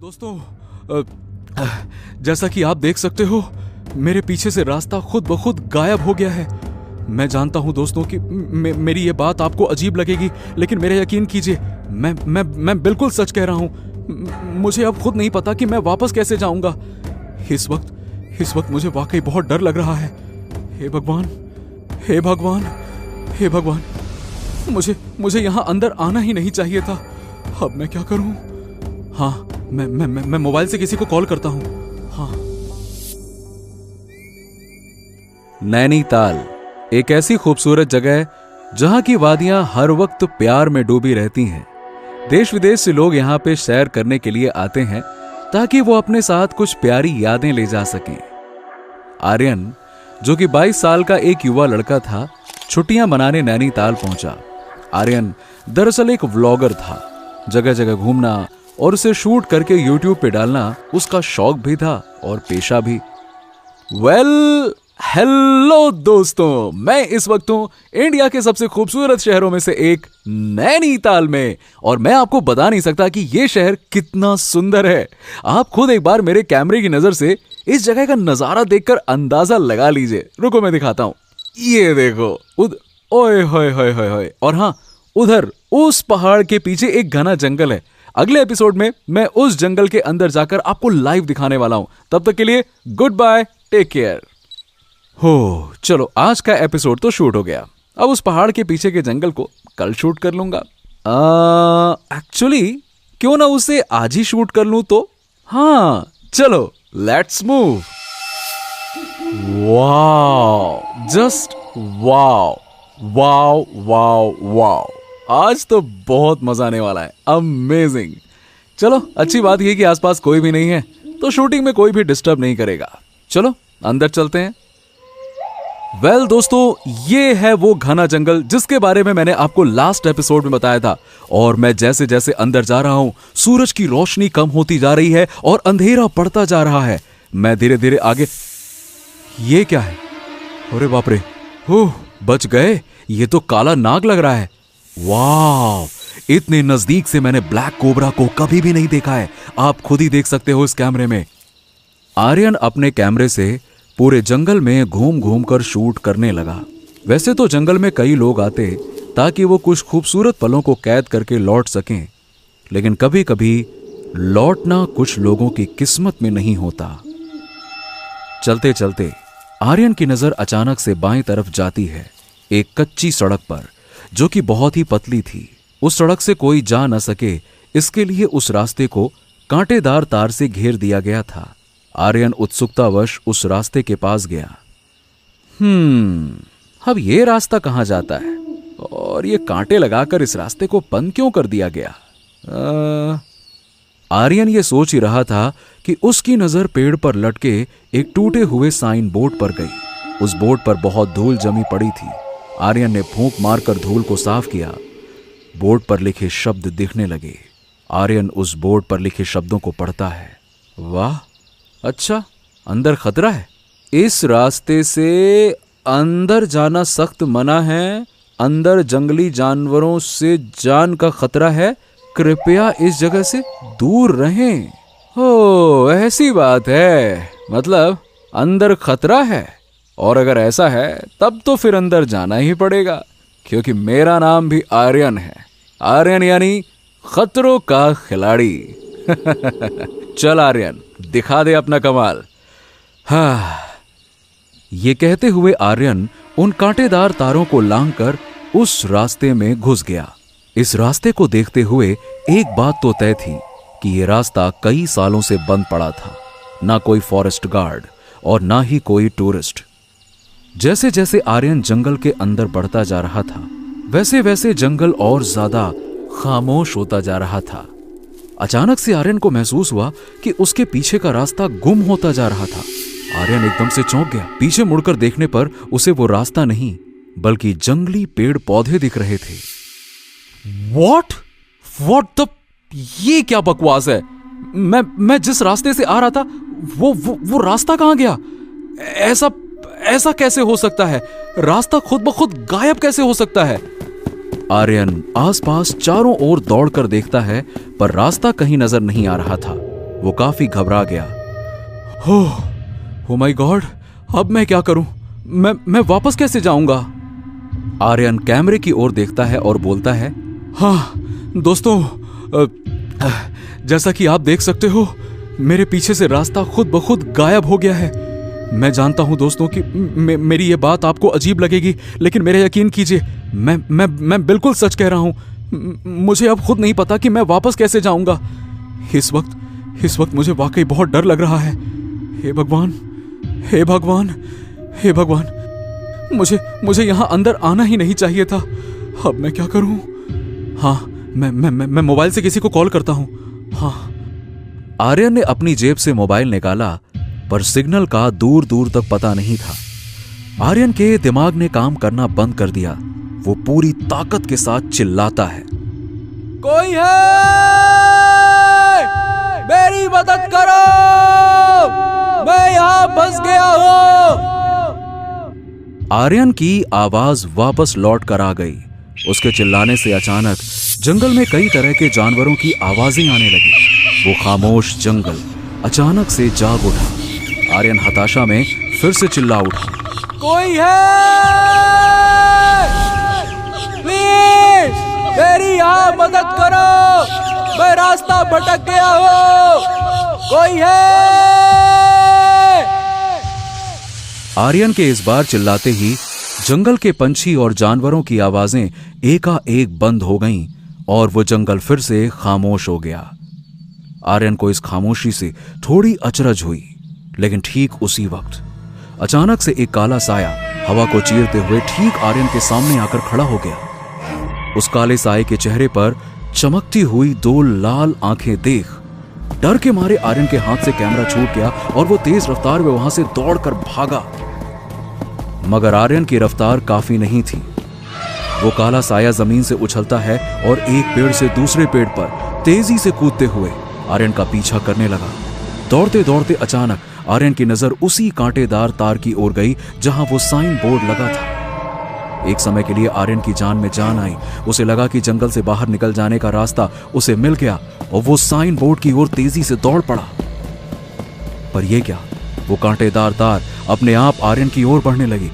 दोस्तों, जैसा कि आप देख सकते हो, मेरे पीछे से रास्ता खुद ब खुद गायब हो गया है। मैं जानता हूं दोस्तों कि मेरी ये बात आपको अजीब लगेगी, लेकिन मेरा यकीन कीजिए, मैं बिल्कुल सच कह रहा हूं। मुझे अब खुद नहीं पता कि मैं वापस कैसे जाऊंगा। इस वक्त मुझे वाकई बहुत डर लग रहा है। हे भगवान, हे भगवान, हे भगवान, मुझे यहां अंदर आना ही नहीं चाहिए था। अब मैं क्या करूं? हाँ, मैं मोबाइल से किसी को कॉल करता हूं। हाँ। नैनीताल एक ऐसी खूबसूरत जगह है जहां की वादियां हर वक्त प्यार में डूबी रहती हैं। देश विदेश से लोग यहां पे सैर करने के लिए आते हैं ताकि वो अपने साथ कुछ प्यारी यादें ले जा सकें। आर्यन, जो कि 22 साल का एक युवा लड़का था, छुट्टियां मनाने नैनीताल पहुंचा। आर्यन दरअसल एक व्लॉगर था। जगह जगह घूमना और उसे शूट करके यूट्यूब पे डालना उसका शौक भी था और पेशा भी। हेलो दोस्तों, मैं इस वक्त हूं इंडिया के सबसे खूबसूरत शहरों में से एक नैनीताल में, और मैं आपको बता नहीं सकता कि यह शहर कितना सुंदर है। आप खुद एक बार मेरे कैमरे की नजर से इस जगह का नजारा देखकर अंदाजा लगा लीजिए। रुको मैं दिखाता हूं। ये देखो, ओए होए होए होए होए। और हाँ, उधर उस पहाड़ के पीछे एक घना जंगल है। अगले एपिसोड में मैं उस जंगल के अंदर जाकर आपको लाइव दिखाने वाला हूं। तब तक के लिए गुड बाय, टेक केयर। हो, चलो आज का एपिसोड तो शूट हो गया। अब उस पहाड़ के पीछे के जंगल को कल शूट कर लूंगा। एक्चुअली क्यों ना उसे आज ही शूट कर लूं तो? हाँ, चलो let's move. Wow, just wow wow wow wow. आज तो बहुत मजा आने वाला है। अमेजिंग। चलो, अच्छी बात यह कि आसपास कोई भी नहीं है, तो शूटिंग में कोई भी डिस्टर्ब नहीं करेगा। चलो अंदर चलते हैं। वेल दोस्तों, ये है वो घना जंगल जिसके बारे में मैंने आपको लास्ट एपिसोड में बताया था। और मैं जैसे जैसे अंदर जा रहा हूं, सूरज की रोशनी कम होती जा रही है और अंधेरा पड़ता जा रहा है। मैं धीरे धीरे आगे। ये क्या है? अरे बाप रे, बच गए। ये तो काला नाग लग रहा है। वाह, इतने नजदीक से मैंने ब्लैक कोबरा को कभी भी नहीं देखा है। आप खुद ही देख सकते हो इस कैमरे में। आर्यन अपने कैमरे से पूरे जंगल में घूम घूम कर शूट करने लगा। वैसे तो जंगल में कई लोग आते ताकि वो कुछ खूबसूरत पलों को कैद करके लौट सकें, लेकिन कभी कभी लौटना कुछ लोगों की किस्मत में नहीं होता। चलते चलते आर्यन की नजर अचानक से बाएं तरफ जाती है, एक कच्ची सड़क पर, जो कि बहुत ही पतली थी। उस सड़क से कोई जा न सके, इसके लिए उस रास्ते को कांटेदार तार से घेर दिया गया था। आर्यन उत्सुकतावश उस रास्ते के पास गया। अब ये रास्ता कहां जाता है और ये कांटे लगाकर इस रास्ते को बंद क्यों कर दिया गया? आर्यन ये सोच ही रहा था कि उसकी नजर पेड़ पर लटके एक टूटे हुए साइन बोर्ड पर गई। उस बोर्ड पर बहुत धूल जमी पड़ी थी। आर्यन ने फूंक मारकर धूल को साफ किया। बोर्ड पर लिखे शब्द दिखने लगे। आर्यन उस बोर्ड पर लिखे शब्दों को पढ़ता है। वाह, अच्छा, अंदर खतरा है। इस रास्ते से अंदर जाना सख्त मना है। अंदर जंगली जानवरों से जान का खतरा है। कृपया इस जगह से दूर रहें। हो, ऐसी बात है। मतलब अंदर खतरा है, और अगर ऐसा है तब तो फिर अंदर जाना ही पड़ेगा, क्योंकि मेरा नाम भी आर्यन है। आर्यन यानी खतरों का खिलाड़ी। चल आर्यन, दिखा दे अपना कमाल। हाँ, ये कहते हुए आर्यन उन कांटेदार तारों को लांघकर उस रास्ते में घुस गया। इस रास्ते को देखते हुए एक बात तो तय थी कि यह रास्ता कई सालों से बंद पड़ा था। ना कोई फॉरेस्ट गार्ड और ना ही कोई टूरिस्ट। जैसे जैसे आर्यन जंगल के अंदर बढ़ता जा रहा था, वैसे वैसे जंगल और ज्यादा खामोश होता जा रहा था। अचानक से आर्यन को महसूस हुआ कि उसके पीछे का रास्ता गुम होता जा रहा था। आर्यन एकदम से चौंक गया। पीछे मुड़कर देखने पर उसे वो रास्ता नहीं, बल्कि जंगली पेड़ पौधे दिख रहे थे। What the? ये क्या बकवास है? मैं जिस रास्ते से आ रहा था, वो रास्ता कहां गया? ऐसा कैसे हो सकता है? रास्ता खुद ब खुद गायब कैसे हो सकता है? आर्यन आसपास चारों ओर दौड़कर देखता है, पर रास्ता कहीं नजर नहीं आ रहा था। वो काफी घबरा गया। ओ माय गॉड, अब मैं क्या करूं? मैं वापस कैसे जाऊंगा? आर्यन कैमरे की ओर देखता है और बोलता है, हाँ दोस्तों, जैसा कि आप देख सकते हो, मेरे पीछे से रास्ता खुद ब खुद गायब हो गया है। मैं जानता हूं दोस्तों कि मेरी ये बात आपको अजीब लगेगी, लेकिन मेरा यकीन कीजिए, मैं बिल्कुल सच कह रहा हूं। मुझे अब खुद नहीं पता कि मैं वापस कैसे जाऊंगा। इस वक्त मुझे वाकई बहुत डर लग रहा है। हे भगवान, हे भगवान, हे भगवान, मुझे यहां अंदर आना ही नहीं चाहिए था। अब मैं क्या करूं? हाँ, मैं मोबाइल से किसी को कॉल करता हूं। हाँ। आर्यन ने अपनी जेब से मोबाइल निकाला, पर सिग्नल का दूर दूर तक पता नहीं था। आर्यन के दिमाग ने काम करना बंद कर दिया। वो पूरी ताकत के साथ चिल्लाता है, कोई है? मेरी मदद करो, मैं यहां फंस गया हूं। आर्यन की आवाज वापस लौट कर आ गई। उसके चिल्लाने से अचानक जंगल में कई तरह के जानवरों की आवाजें आने लगी। वो खामोश जंगल अचानक से जाग उठा। आर्यन हताशा में फिर से चिल्ला उठा, कोई है? प्लीज मेरी यहां मदद करो, मैं रास्ता भटक गया हूं। कोई है? आर्यन के इस बार चिल्लाते ही जंगल के पंछी और जानवरों की आवाजें एकाएक बंद हो गईं और वो जंगल फिर से खामोश हो गया। आर्यन को इस खामोशी से थोड़ी अचरज हुई, लेकिन ठीक उसी वक्त अचानक से एक काला साया हवा को चीरते हुए ठीक आर्यन के सामने आकर खड़ा हो गया। उस काले साये के चेहरे पर चमकती हुई दो लाल आंखें देख डर के मारे आर्यन के हाथ से कैमरा छूट गया और वो तेज रफ्तार में वहां से दौड़कर भागा। मगर आर्यन की रफ्तार काफी नहीं थी। वो काला साया जमीन से उछलता है और एक पेड़ से दूसरे पेड़ पर तेजी से कूदते हुए आर्यन का पीछा करने लगा। दौड़ते दौड़ते अचानक आर्यन की नजर उसी कांटेदार तार की ओर गई जहां वो साइन बोर्ड लगा था। एक समय के लिए आर्यन की जान में जान आई। उसे लगा कि जंगल से बाहर निकल जाने का रास्ता उसे मिल गया और वो साइन बोर्ड की ओर तेजी से दौड़ पड़ा। पर यह क्या, वो कांटेदार तार अपने आप आर्यन की ओर बढ़ने लगी।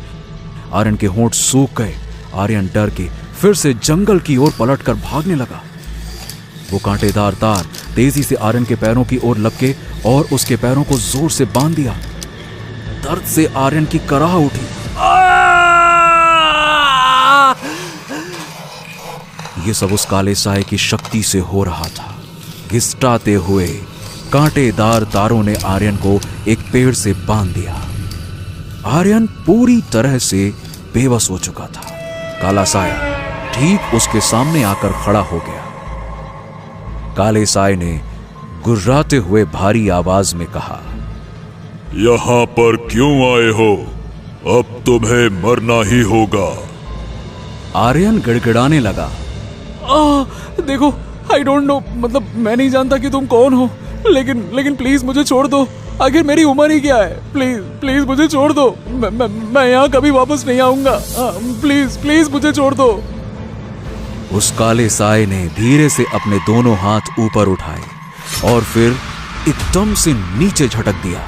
आर्यन के होंठ सूख गए। आर्यन डर के फिर से जंगल की ओर पलटकर भागने लगा। वो कांटेदार तार तेजी से आर्यन के पैरों की ओर लपके और उसके पैरों को जोर से बांध दिया। दर्द से आर्यन की कराह उठी। ये सब उस काले साये की शक्ति से हो रहा था। घिसटाते हुए कांटेदार तारों ने आर्यन को एक पेड़ से बांध दिया। आर्यन पूरी तरह से बेबस हो चुका था। काला साया ठीक उसके सामने आकर खड़ा हो गया। काले साये ने गुर्राते हुए भारी आवाज में कहा, यहां पर क्यों आए हो? अब तुम्हें मरना ही होगा। आर्यन गिड़गिड़ाने लगा, देखो, आई डोंट नो, मतलब मैं नहीं जानता कि तुम कौन हो, लेकिन प्लीज मुझे छोड़ दो। आखिर मेरी उम्र ही क्या है? प्लीज मुझे छोड़ दो। मैं यहाँ कभी वापस नहीं आऊंगा। प्लीज मुझे छोड़ दो। उस काले साये ने धीरे से अपने दोनों हाथ ऊपर उठाए और फिर एकदम से नीचे झटक दिया।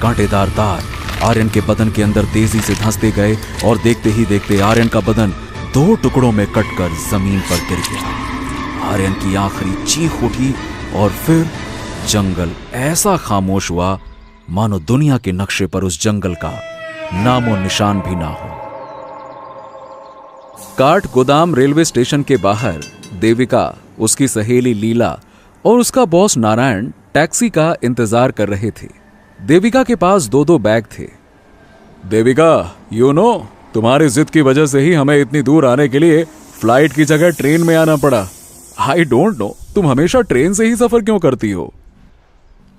कांटेदार तार आर्यन के बदन के अंदर तेजी से धंसते गए और देखते ही देखते आर्यन का बदन दो टुकड़ों में कटकर जमीन पर गिर गया। आर्यन की आखिरी चीख उठी और फिर जंगल ऐसा खामोश हुआ मानो दुनिया के नक्शे पर उस जंगल का नामो निशान भी ना हो। काठ गोदाम रेलवे स्टेशन के बाहर देविका, उसकी सहेली लीला और उसका बॉस नारायण टैक्सी का इंतजार कर रहे थे। देविका के पास दो बैग थे। देविका, तुम्हारी जिद की वजह से ही हमें इतनी दूर आने के लिए फ्लाइट की जगह ट्रेन में आना पड़ा। आई डोंट नो, तुम हमेशा ट्रेन से ही सफर क्यों करती हो?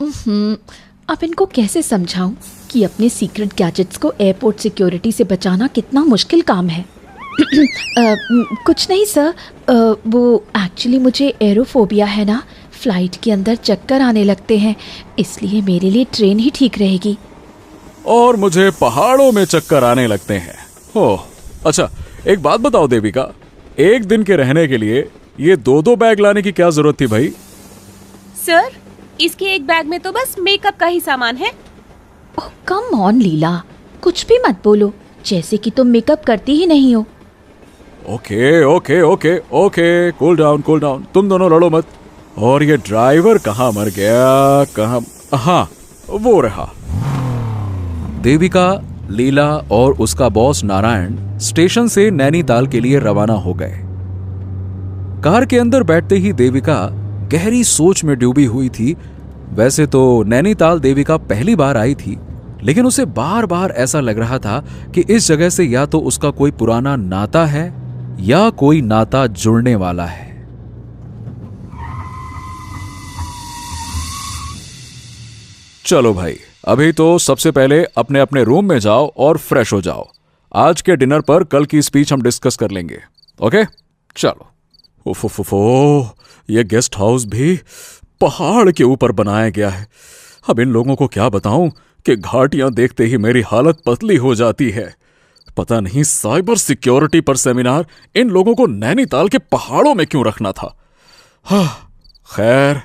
अब इनको कैसे समझाऊं कि अपने सीक्रेट गैजेट्स को एयरपोर्ट सिक्योरिटी से बचाना कितना मुश्किल काम है। कुछ नहीं सर, वो एक्चुअली मुझे एरोफोबिया है ना, फ्लाइट के अंदर चक्कर आने लगते हैं, इसलिए मेरे लिए ट्रेन ही ठीक रहेगी। और मुझे पहाड़ों में चक्कर आने लगते हैं। ओह अच्छा, एक बात बताओ देविका, एक दिन के रहने के लिए ये दो बैग लाने की क्या जरूरत थी भाई? सर, इसके एक बैग में तो बस मेकअप का ही सामान है। ओह कम ऑन लीला, कुछ भी मत बोलो, जैसे कि तुम मेकअप करती ही नहीं हो। Okay okay okay okay, cool down, तुम दोनों लड़ो मत। और ये ड्राइवर कहाँ मर गया, कहाँ? हाँ वो रहा। देविका, लीला और उसका बॉस नारायण स्टेशन से नैनीताल के लिए रवाना हो गए। कार के अंदर बैठते ही देविका गहरी सोच में डूबी हुई थी। वैसे तो नैनीताल देविका पहली बार आई थी, लेकिन उसे बार बार ऐसा लग रहा था कि इस जगह से या तो उसका कोई पुराना नाता है या कोई नाता जुड़ने वाला है। चलो भाई, अभी तो सबसे पहले अपने अपने रूम में जाओ और फ्रेश हो जाओ। आज के डिनर पर कल की स्पीच हम डिस्कस कर लेंगे। ओके चलो। ओफोफोफो, ये गेस्ट हाउस भी पहाड़ के ऊपर बनाया गया है। अब इन लोगों को क्या बताऊं कि घाटियां देखते ही मेरी हालत पतली हो जाती है। पता नहीं साइबर सिक्योरिटी पर सेमिनार इन लोगों को नैनीताल के पहाड़ों में क्यों रखना था। हाँ खैर।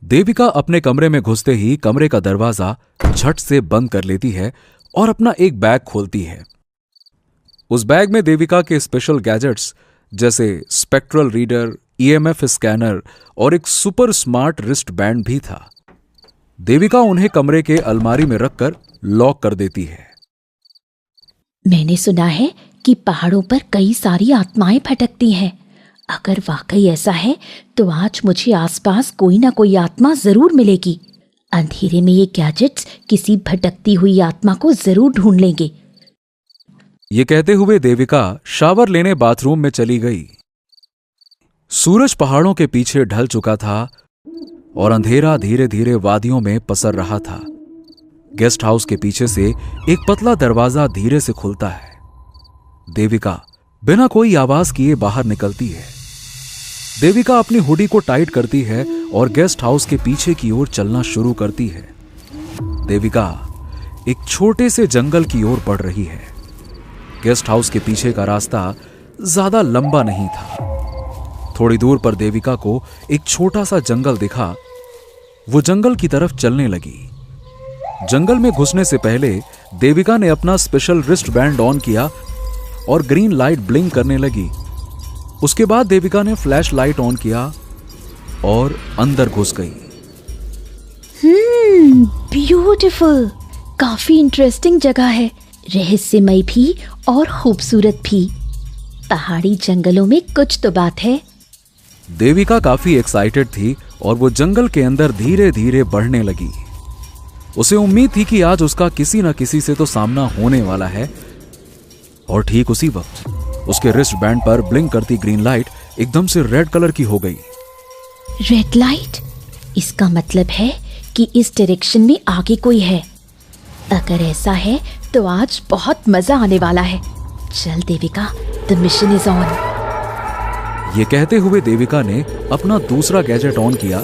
देविका अपने कमरे में घुसते ही कमरे का दरवाजा झट से बंद कर लेती है और अपना एक बैग खोलती है। उस बैग में देविका के स्पेशल गैजेट्स जैसे स्पेक्ट्रल रीडर, ईएमएफ स्कैनर और एक सुपर स्मार्ट रिस्ट बैंड भी था। देविका उन्हें कमरे के अलमारी में रखकर लॉक कर देती है। मैंने सुना है कि पहाड़ों पर कई सारी आत्माएं भटकती हैं। अगर वाकई ऐसा है तो आज मुझे आसपास कोई ना कोई आत्मा जरूर मिलेगी। अंधेरे में ये गैजेट्स किसी भटकती हुई आत्मा को जरूर ढूंढ लेंगे। ये कहते हुए देविका शावर लेने बाथरूम में चली गई। सूरज पहाड़ों के पीछे ढल चुका था और अंधेरा धीरे धीरे वादियों में पसर रहा था। गेस्ट हाउस के पीछे से एक पतला दरवाजा धीरे से खुलता है। देविका बिना कोई आवाज किए बाहर निकलती है। देविका अपनी हुडी को टाइट करती है और गेस्ट हाउस के पीछे की ओर चलना शुरू करती है। देविका एक छोटे से जंगल की ओर बढ़ रही है। गेस्ट हाउस के पीछे का रास्ता ज्यादा लंबा नहीं था। थोड़ी दूर पर देविका को एक छोटा सा जंगल दिखा। वो जंगल की तरफ चलने लगी। जंगल में घुसने से पहले देविका ने अपना स्पेशल रिस्ट बैंड ऑन किया और ग्रीन लाइट ब्लिंक करने लगी। उसके बाद देविका ने फ्लैश लाइट ऑन किया और अंदर घुस गई। ब्यूटीफुल, काफी इंटरेस्टिंग जगह है, रहस्यमय भी और खूबसूरत भी। पहाड़ी जंगलों में कुछ तो बात है। देविका काफी एक्साइटेड थी और वो जंगल के अंदर धीरे धीरे बढ़ने लगी। उसे उम्मीद थी कि आज उसका किसी न किसी से तो सामना होने वाला है। और ठीक उसी वक्त उसके रिस्ट बैंड पर ब्लिंक करती ग्रीन लाइट एकदम से रेड कलर की हो गई। Red light? इसका मतलब है कि इस डायरेक्शन में आगे कोई है। अगर ऐसा है तो आज बहुत मजा आने वाला है। चल Devika, the mission is on. ये कहते हुए देविका ने अपना दूसरा गैजेट ऑन किया,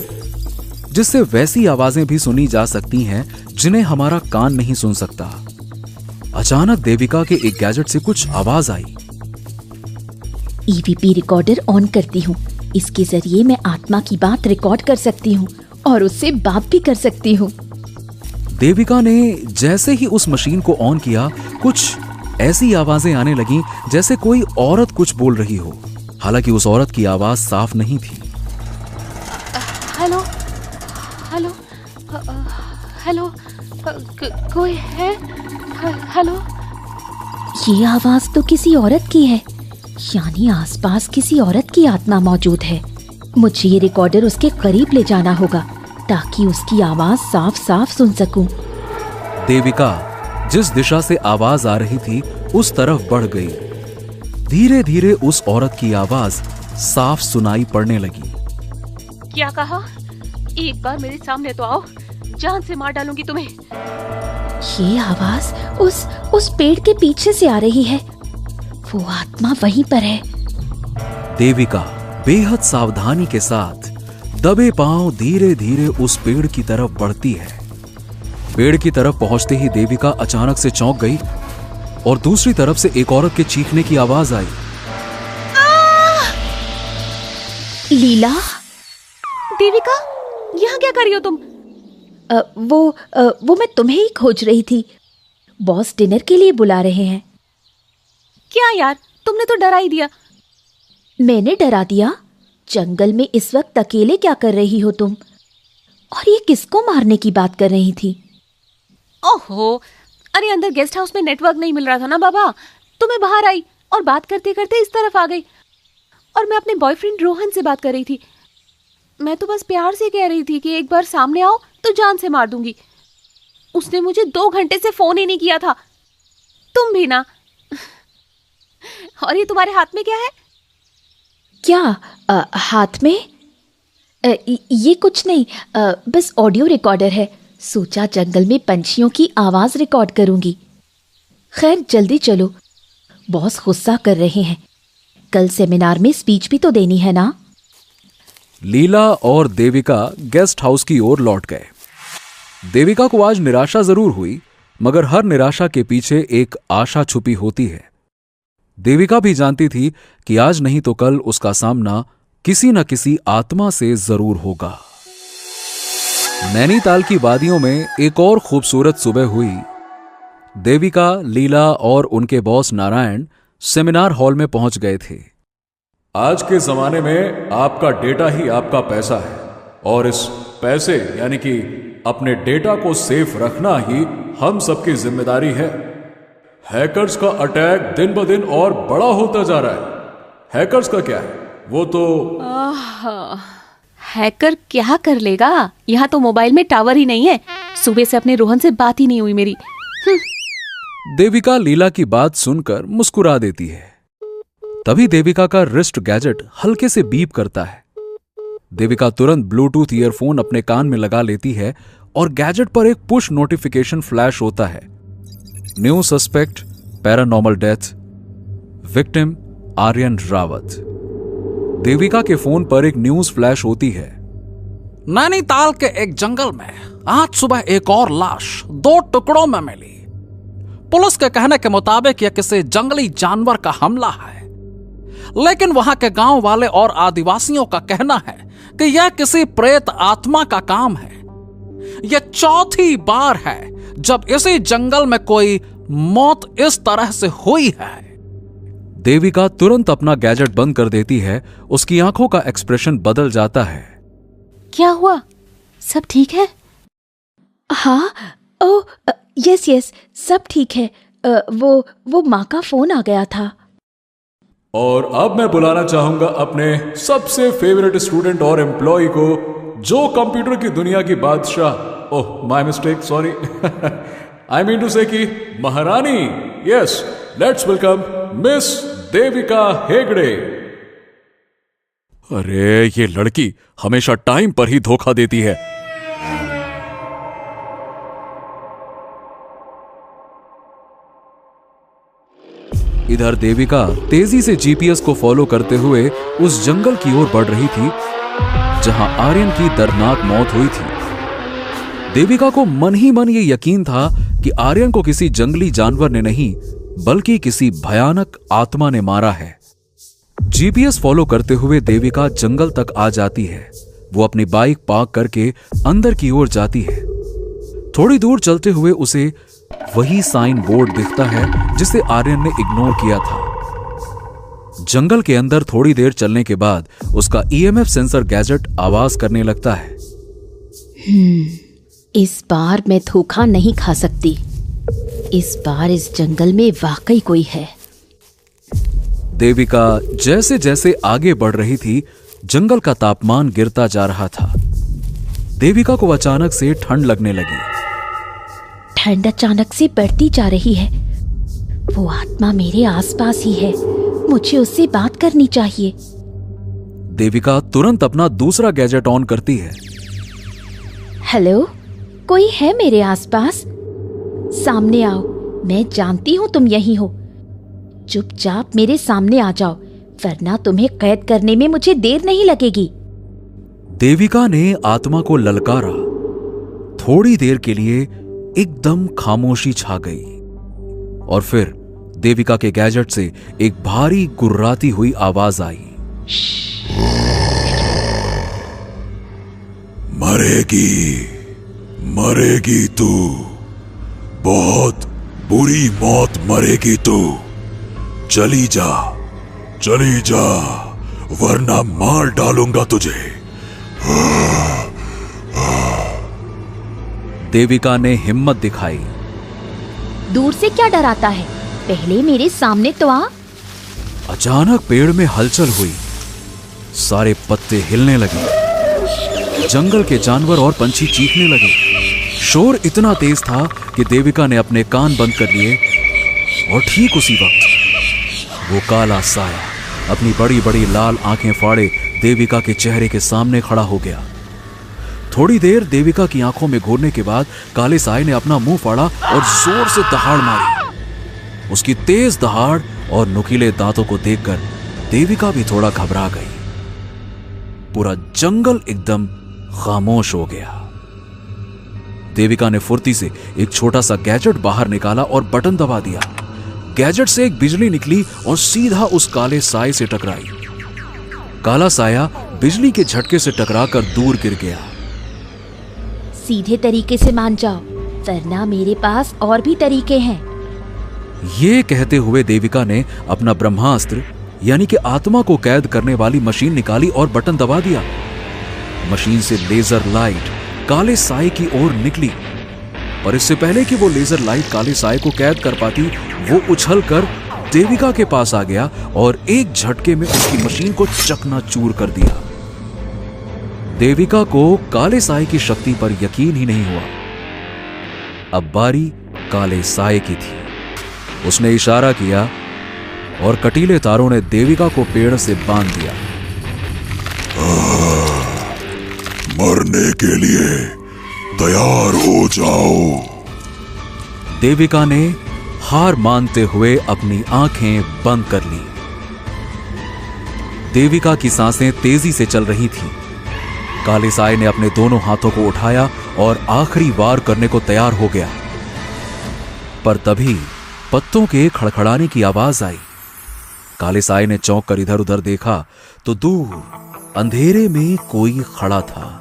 जिससे वैसी आवाजें भी सुनी जा सकती हैं जिन्हें हमारा कान नहीं सुन सकता। अचानक देविका के एक गैजेट से कुछ आवाज आई। ईवीपी रिकॉर्डर ऑन करती हूँ। इसके जरिए मैं आत्मा की बात रिकॉर्ड कर सकती हूँ और उससे बात भी कर सकती हूँ। देविका ने जैसे ही उस मशीन को ऑन किया, कुछ ऐसी आवाजें आने लगीं जैसे कोई औरत कुछ बोल रही हो। हालांकि उस औरत की आवाज साफ नहीं थी। हेलो हेलो हेलो, कोई है? हेलो। ये आवाज तो किसी औरत की है, यानी आसपास किसी औरत की आत्मा मौजूद है। मुझे ये रिकॉर्डर उसके करीब ले जाना होगा ताकि उसकी आवाज साफ साफ सुन सकूं। देविका जिस दिशा से आवाज आ रही थी उस तरफ बढ़ गई। धीरे धीरे उस औरत की आवाज साफ सुनाई पड़ने लगी। क्या कहा? एक बार मेरे सामने तो आओ, जान से मार डालूंगी तुम्हें। ये आवाज उस पेड़ के पीछे से आ रही है। वो आत्मा वहीं पर है। देविका बेहद सावधानी के साथ दबे पांव धीरे धीरे उस पेड़ की तरफ बढ़ती है। पेड़ की तरफ पहुंचते ही देविका अचानक से चौंक गई और दूसरी तरफ से एक औरत के चीखने की आवाज आई। लीला? देविका, यहाँ क्या कर रही हो तुम? वो मैं तुम्हें ही खोज रही थी। बॉस डिनर के लिए बुला रहे हैं। क्या यार, तुमने तो डरा ही दिया। मैंने डरा दिया? जंगल में इस वक्त अकेले क्या कर रही हो तुम? और ये किसको मारने की बात कर रही थी? ओहो, अरे अंदर गेस्ट हाउस में नेटवर्क नहीं मिल रहा था ना बाबा, तो मैं बाहर आई और बात करते करते इस तरफ आ गई। और मैं अपने बॉयफ्रेंड रोहन से बात कर रही थी। मैं तो बस प्यार से कह रही थी कि एक बार सामने आओ तो जान से मार दूंगी। उसने मुझे 2 घंटे से फोन ही नहीं किया था। तुम भी ना। और ये तुम्हारे हाथ में क्या है? क्या हाथ में? ये कुछ नहीं, बस ऑडियो रिकॉर्डर है। सोचा जंगल में पंछियों की आवाज रिकॉर्ड करूंगी। खैर जल्दी चलो, बॉस गुस्सा कर रहे हैं। कल सेमिनार में स्पीच भी तो देनी है ना। लीला और देविका गेस्ट हाउस की ओर लौट गए। देविका को आज निराशा जरूर हुई, मगर हर निराशा के पीछे एक आशा छुपी होती है। देविका भी जानती थी कि आज नहीं तो कल उसका सामना किसी न किसी आत्मा से जरूर होगा। नैनीताल की वादियों में एक और खूबसूरत सुबह हुई। देविका, लीला और उनके बॉस नारायण सेमिनार हॉल में पहुंच गए थे। आज के जमाने में आपका डेटा ही आपका पैसा है, और इस पैसे यानी कि अपने डेटा को सेफ रखना ही हम सबकी जिम्मेदारी है। हैकर्स का अटैक दिन ब दिन और बड़ा होता जा रहा है। हैकर्स का क्या है, वो तो हैकर क्या कर लेगा? यहाँ तो मोबाइल में टावर ही नहीं है। सुबह से अपने रोहन से बात ही नहीं हुई मेरी। देविका लीला की बात सुनकर मुस्कुरा देती है। तभी देविका का रिस्ट गैजेट हल्के से बीप करता है। देविका तुरंत ब्लूटूथ ईयरफोन अपने कान में लगा लेती है और गैजेट पर एक पुश नोटिफिकेशन फ्लैश होता है। New suspect, paranormal death, victim Aryan Rawat. Devika के फोन पर एक न्यूज फ्लैश होती है। नैनीताल के एक जंगल में आज सुबह एक और लाश 2 टुकड़ों में मिली। पुलिस के कहने के मुताबिक यह किसी जंगली जानवर का हमला है, लेकिन वहां के गांव वाले और आदिवासियों का कहना है कि यह किसी प्रेत आत्मा का काम है। यह 4थी बार है जब इसी जंगल में कोई मौत इस तरह से हुई है। देविका तुरंत अपना गैजेट बंद कर देती है। उसकी आंखों का एक्सप्रेशन बदल जाता है। क्या हुआ? सब ठीक है? हाँ, ओ यस, सब ठीक है। वो माँ का फोन आ गया था। और अब मैं बुलाना चाहूंगा अपने सबसे फेवरेट स्टूडेंट और एम्प्लॉय को, जो कंप्यूटर की दुनिया की बादशाह, oh my mistake, sorry, I mean to say कि महारानी। Yes, let's welcome miss Devika Hegde. अरे ये लड़की हमेशा टाइम पर ही धोखा देती है। इधर देविका तेजी से जीपीएस को फॉलो करते हुए उस जंगल की ओर बढ़ रही थी जहां आर्यन की दर्दनाक मौत हुई थी। देविका को मन ही मन ये यकीन था कि आर्यन को किसी जंगली जानवर ने नहीं बल्कि किसी भयानक आत्मा ने मारा है। जीपीएस फॉलो करते हुए देविका जंगल तक आ जाती है। वो अपनी बाइक पार्क करके अंदर की ओर जाती है। थोड़ी दूर चलते हुए उसे वही साइन बोर्ड दिखता है जिसे आर्यन ने इग्नोर किया था। जंगल के अंदर थोड़ी देर चलने के बाद उसका ईएमएफ सेंसर गैजेट आवाज करने लगता है। इस बार मैं धोखा नहीं खा सकती। इस बार इस जंगल में वाकई कोई है। देविका जैसे जैसे आगे बढ़ रही थी, जंगल का तापमान गिरता जा रहा था। देविका को अचानक से ठंड लगने लगी। ठंड अचानक से बढ़ती जा रही है। वो आत्मा मेरे आसपास ही है। मुझे उससे बात करनी चाहिए। देविका तुरंत अपना दूसरा गैजेट ऑन करती है। हेलो, कोई है मेरे आसपास? सामने आओ, मैं जानती हूं तुम यहीं हो। चुपचाप मेरे सामने आ जाओ, वरना तुम्हें कैद करने में मुझे देर नहीं लगेगी। देविका ने आत्मा को ललकारा। थोड़ी देर के लिए एकदम खामोशी छा गई और फिर देविका के गैजेट से एक भारी गुर्राती हुई आवाज आई। मरेगी, मरेगी तू, बहुत बुरी मौत मरेगी तू। चली जा, चली जा, वरना मार डालूंगा तुझे। देविका ने हिम्मत दिखाई। दूर से क्या डराता है, पहले मेरे सामने तो आ। अचानक पेड़ में हलचल हुई, सारे पत्ते हिलने लगे, जंगल के जानवर और पंछी चीखने लगे। शोर इतना तेज था कि देविका ने अपने कान बंद कर लिए और ठीक उसी वक्त वो काला साया अपनी बड़ी बड़ी लाल आंखें फाड़े देविका के चेहरे के सामने खड़ा हो गया। थोड़ी देर देविका की आंखों में घूरने के बाद काले साये ने अपना मुंह फाड़ा और जोर से दहाड़ मारी। उसकी तेज दहाड़ और नुकीले दांतों को देखकर देविका भी थोड़ा घबरा गई। पूरा जंगल एकदम खामोश हो गया। देविका ने फुर्ती से एक छोटा सा गैजेट बाहर निकाला और बटन दबा दिया। गैजेट से एक बिजली निकली और सीधा उस काले साये से टकराई। काला साया बिजली के झटके से टकराकर दूर गिर गया। सीधे तरीके से मान जाओ, वरना मेरे पास और भी तरीके हैं। ये कहते हुए देविका ने अपना ब्रह्मास्त्र यानी कि आत्मा को कैद करने वाली मशीन निकाली और बटन दबा दिया। मशीन से लेजर लाइट काले साये की ओर निकली, पर इससे पहले कि वो लेजर लाइट काले साये को कैद कर पाती, वो उछलकर देविका के पास आ गया और एक झटके में उसकी मशीन को चकनाचूर कर दिया। देविका को काले साये की शक्ति पर यकीन ही नहीं हुआ। अब बारी काले साये की थी। उसने इशारा किया और कटीले तारों ने देविका को पेड़ से बांध दिया। मरने के लिए तैयार हो जाओ। देविका ने हार मानते हुए अपनी आंखें बंद कर ली। देविका की सांसें तेजी से चल रही थीं। काले साये ने अपने दोनों हाथों को उठाया और आखिरी वार करने को तैयार हो गया, पर तभी पत्तों के खड़खड़ाने की आवाज आई। काले साये ने चौंक कर इधर उधर देखा तो दूर अंधेरे में कोई खड़ा था।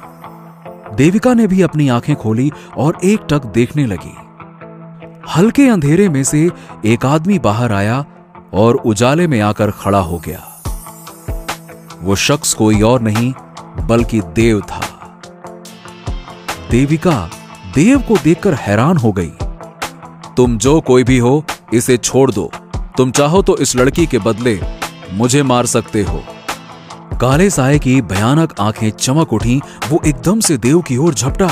देविका ने भी अपनी आंखें खोली और एकटक देखने लगी। हल्के अंधेरे में से एक आदमी बाहर आया और उजाले में आकर खड़ा हो गया। वो शख्स कोई और नहीं बल्कि देव था। देविका देव को देखकर हैरान हो गई। तुम जो कोई भी हो, इसे छोड़ दो। तुम चाहो तो इस लड़की के बदले मुझे मार सकते हो। काले साये की भयानक आंखें चमक उठी। वो एकदम से देव की ओर झपटा।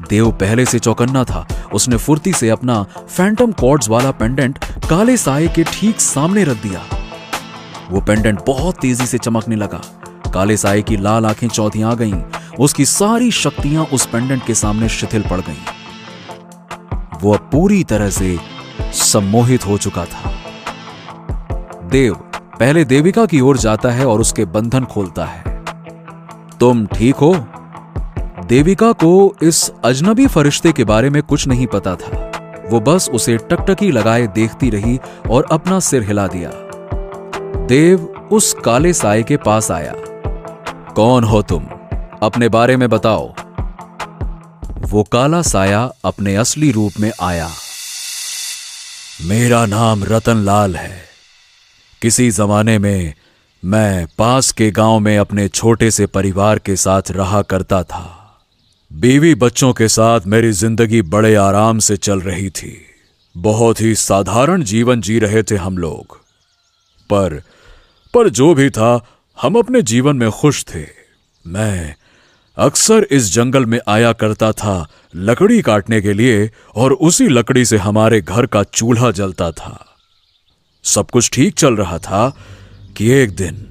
देव पहले से चौकन्ना था। उसने फुर्ती से अपना फैंटम कॉर्ड्स वाला पेंडेंट काले साये के ठीक सामने रख दिया। वो पेंडेंट बहुत तेजी से चमकने लगा। काले साये की लाल आंखें चौधियां गईं। उसकी सारी शक्तियां उस पेंडेंट के सामने शिथिल पड़ गईं। वो अब पूरी तरह से सम्मोहित हो चुका था। देव पहले देविका की ओर जाता है और उसके बंधन खोलता है। तुम ठीक हो? देविका को इस अजनबी फरिश्ते के बारे में कुछ नहीं पता था। वो बस उसे टकटकी लगाए देखती रही और अपना सिर हिला दिया। देव उस काले साये के पास आया। कौन हो तुम? अपने बारे में बताओ। वो काला साया अपने असली रूप में आया। मेरा नाम रतनलाल है। किसी जमाने में मैं पास के गांव में अपने छोटे से परिवार के साथ रहा करता था। बीवी बच्चों के साथ मेरी जिंदगी बड़े आराम से चल रही थी। बहुत ही साधारण जीवन जी रहे थे हम लोग। पर जो भी था, हम अपने जीवन में खुश थे। मैं अक्सर इस जंगल में आया करता था लकड़ी काटने के लिए, और उसी लकड़ी से हमारे घर का चूल्हा जलता था। सब कुछ ठीक चल रहा था कि एक दिन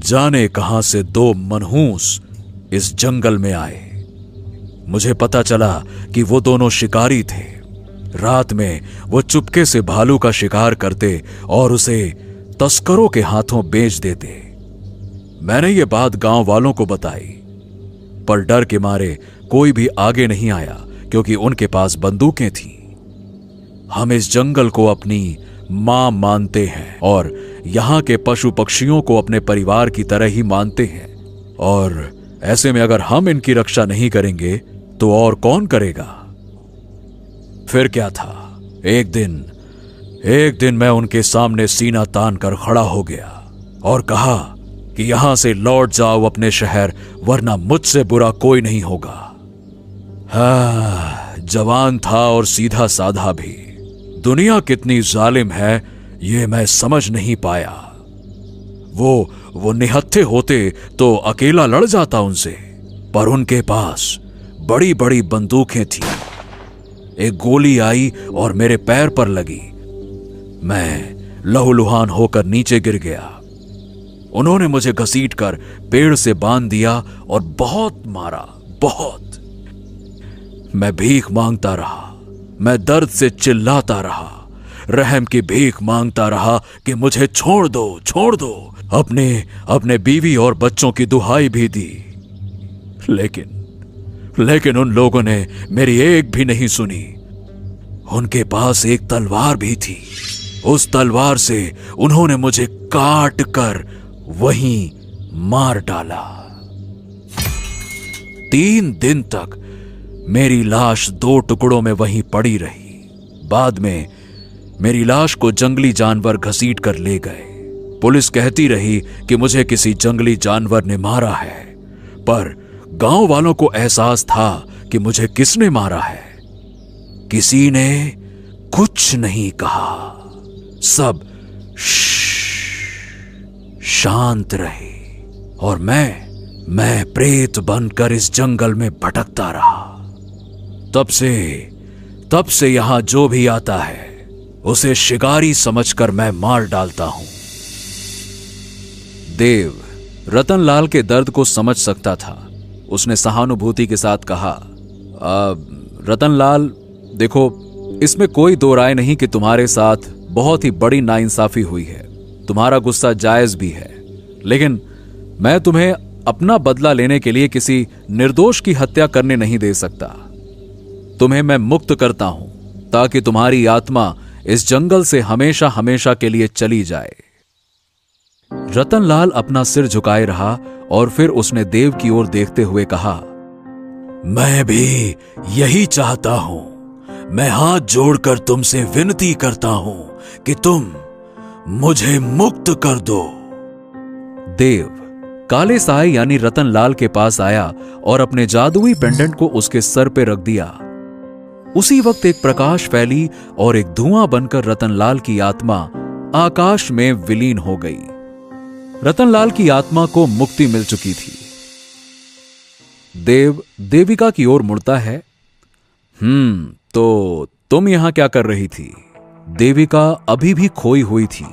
जाने कहां से दो मनहूस इस जंगल में आए। मुझे पता चला कि वो दोनों शिकारी थे। रात में वो चुपके से भालू का शिकार करते और उसे तस्करों के हाथों बेच देते। मैंने ये बात गांव वालों को बताई, पर डर के मारे कोई भी आगे नहीं आया, क्योंकि उनके पास बंदूकें थीं। हम इस जंगल को अपनी मां मानते हैं और यहां के पशु पक्षियों को अपने परिवार की तरह ही मानते हैं, और ऐसे में अगर हम इनकी रक्षा नहीं करेंगे तो और कौन करेगा? फिर क्या था, एक दिन मैं उनके सामने सीना तान कर खड़ा हो गया और कहा कि यहां से लौट जाओ अपने शहर, वरना मुझसे बुरा कोई नहीं होगा। जवान था और सीधा साधा भी। दुनिया कितनी जालिम है ये मैं समझ नहीं पाया। वो निहत्थे होते तो अकेला लड़ जाता उनसे, पर उनके पास बड़ी बड़ी बंदूकें थी। एक गोली आई और मेरे पैर पर लगी। मैं लहूलुहान होकर नीचे गिर गया। उन्होंने मुझे घसीटकर पेड़ से बांध दिया और बहुत मारा, बहुत। मैं भीख मांगता रहा, मैं दर्द से चिल्लाता रहा, रहम की भीख मांगता रहा कि मुझे छोड़ दो, छोड़ दो। अपने बीवी और बच्चों की दुहाई भी दी, लेकिन उन लोगों ने मेरी एक भी नहीं सुनी। उनके पास एक तलवार भी थी। उस तलवार से उन्होंने मुझे काट कर वहीं मार डाला। 3 दिन तक मेरी लाश 2 टुकड़ों में वहीं पड़ी रही। बाद में मेरी लाश को जंगली जानवर घसीट कर ले गए। पुलिस कहती रही कि मुझे किसी जंगली जानवर ने मारा है, पर गांव वालों को एहसास था कि मुझे किसने मारा है। किसी ने कुछ नहीं कहा। सब शांत रहे और मैं प्रेत बनकर इस जंगल में भटकता रहा। तब से यहां जो भी आता है उसे शिकारी समझकर मैं मार डालता हूं। देव रतनलाल के दर्द को समझ सकता था। उसने सहानुभूति के साथ कहा, रतनलाल, देखो, इसमें कोई दो राय नहीं कि तुम्हारे साथ बहुत ही बड़ी नाइंसाफी हुई है। तुम्हारा गुस्सा जायज भी है, लेकिन मैं तुम्हें अपना बदला लेने के लिए किसी निर्दोष की हत्या करने नहीं दे सकता। तुम्हें मैं मुक्त करता हूं ताकि तुम्हारी आत्मा इस जंगल से हमेशा हमेशा के लिए चली जाए। रतनलाल अपना सिर झुकाए रहा और फिर उसने देव की ओर देखते हुए कहा, मैं भी यही चाहता हूं। मैं हाथ जोड़कर तुमसे विनती करता हूं कि तुम मुझे मुक्त कर दो। देव काले साए यानी रतनलाल के पास आया और अपने जादुई पेंडेंट को उसके सर पे रख दिया। उसी वक्त एक प्रकाश फैली और एक धुआं बनकर रतनलाल की आत्मा आकाश में विलीन हो गई। रतनलाल की आत्मा को मुक्ति मिल चुकी थी। देव देविका की ओर मुड़ता है। तो तुम यहां क्या कर रही थी? देविका अभी भी खोई हुई थी।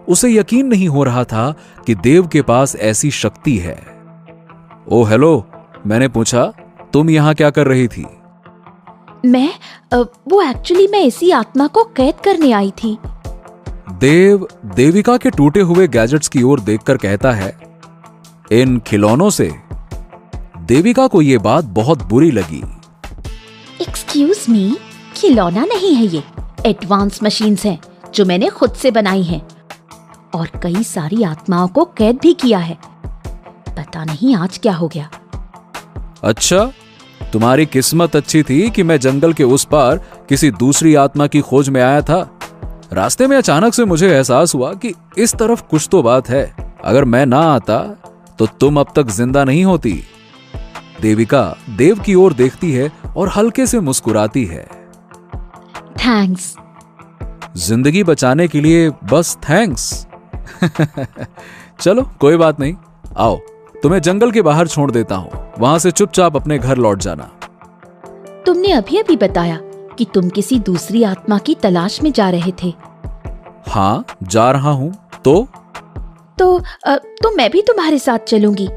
उसे यकीन नहीं हो रहा था कि देव के पास ऐसी शक्ति है। ओ हेलो, मैंने पूछा, तुम यहां क्या कर रही थी? वो एक्चुअली मैं इसी आत्मा को कैद करने आई थी। देव देविका के टूटे हुए गैजेट्स की ओर देखकर कहता है, इन खिलौनों से? देविका को यह बात बहुत बुरी लगी। एक्सक्यूज मी, खिलौना नहीं है ये, एडवांस मशीन्स हैं जो मैंने खुद से बनाई हैं और कई सारी आत्माओं को कैद भी किया है। पता नहीं आज क्या हो गया। अच्छा, तुम्हारी किस्मत अच्छी थी कि मैं जंगल के उस पार किसी दूसरी आत्मा की खोज में आया था। रास्ते में अचानक से मुझे एहसास हुआ कि इस तरफ कुछ तो बात है। अगर मैं ना आता तो तुम अब तक जिंदा नहीं होती। देविका देव की ओर देखती है और हल्के से मुस्कुराती है। थैंक्स। जिंदगी बचाने के लिए बस थैंक्स। चलो कोई बात नहीं, आओ तुम्हें जंगल के बाहर छोड़ देता हूं। वहां से चुपचाप अपने घर लौट जाना। तुमने अभी अभी बताया कि तुम किसी दूसरी आत्मा की तलाश में जा रहे थे। हाँ, जा रहा हूं। तो मैं भी तुम्हारे साथ चलूंगी।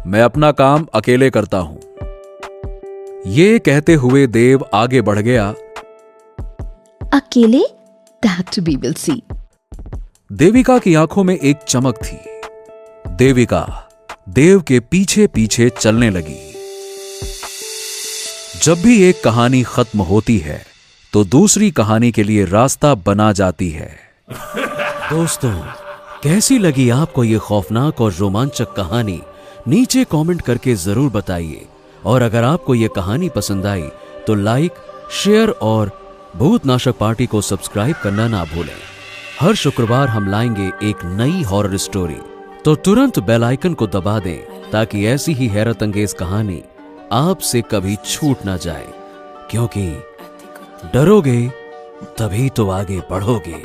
मैं अपना काम अकेले करता हूं। ये कहते हुए देव आगे बढ़ गया। अकेले? That we will see। Devika की आंखों में एक चमक थी। देविका देव के पीछे पीछे चलने लगी। जब भी एक कहानी खत्म होती है तो दूसरी कहानी के लिए रास्ता बना जाती है। दोस्तों, कैसी लगी आपको ये खौफनाक और रोमांचक कहानी? नीचे कमेंट करके जरूर बताइए। और अगर आपको यह कहानी पसंद आई तो लाइक, शेयर और भूतनाशक पार्टी को सब्सक्राइब करना ना भूलें। हर शुक्रवार हम लाएंगे एक नई हॉरर स्टोरी, तो तुरंत बेल आइकन को दबा दें ताकि ऐसी ही हैरत अंगेज कहानी आपसे कभी छूट ना जाए, क्योंकि डरोगे तभी तो आगे बढ़ोगे।